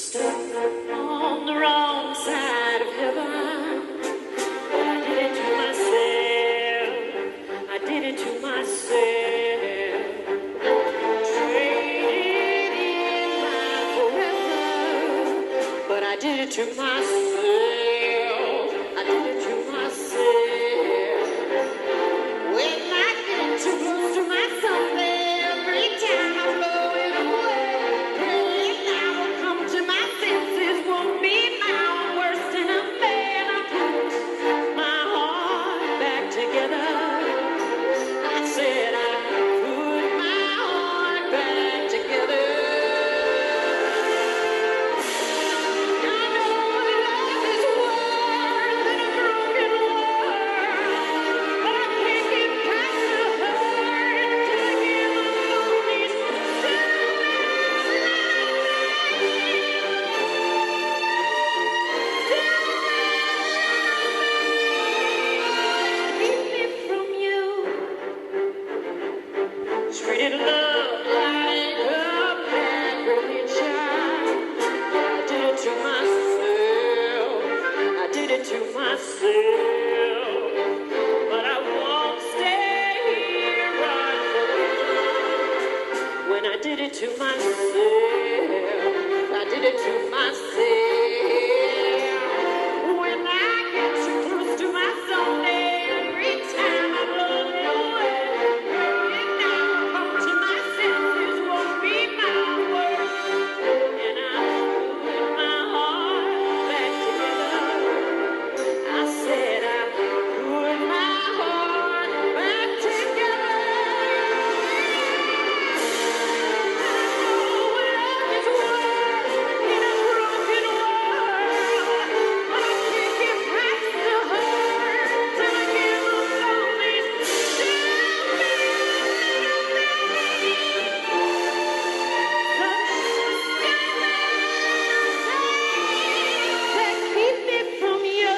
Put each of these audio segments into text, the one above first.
stuck on the wrong side of heaven. But I did it to myself. I did it to myself. Traded in my forever. But I did it to myself. I did it to myself. When I get too close to myself, every time I'm blowing away. Praying I will come to my senses, won't be my own worst enemy. And I put my heart back together. I said I put my heart back together. I know love is worse than a broken world, but I can't get past the hurt till I get on these keep me from you. Treated love like a bad child. I did it to myself. I did it to myself. But I won't stay here right forever. When I did it to myself, I did it to myself. When I get too close to myself, every time I blow away. And now I come to my senses, won't be my words. And I put my heart back together. I said I put my heart back together. I know love is worse in a broken world, but I can't get past the hurt till I give up on these that keep me from you.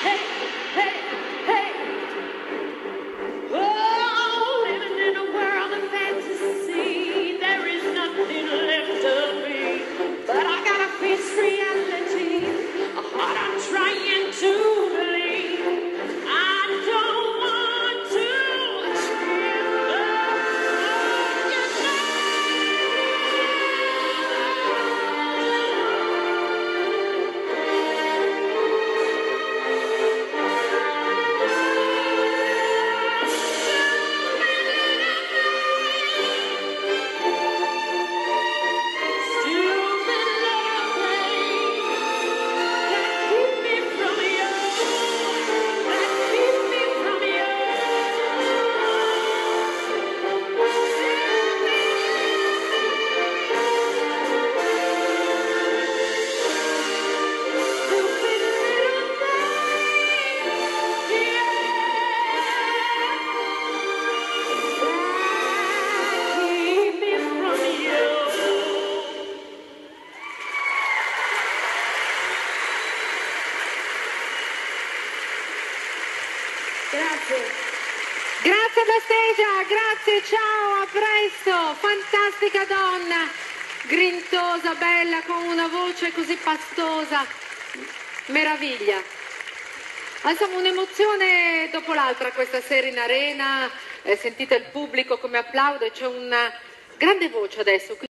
Hey, hey, hey. Oh, living in a world of fantasy, there is nothing left of me. But I gotta face reality, a heart I'm trying to believe. I don't want to give up, you stupid love that keep me from you, that keep me from you. Stupid little thing, keep me from you. Grazie. Grazie Anastasia, grazie, ciao, a presto, fantastica donna, grintosa, bella, con una voce così pastosa, meraviglia. Insomma, un'emozione dopo l'altra questa sera in arena, sentite il pubblico come applaude, c'è una grande voce adesso.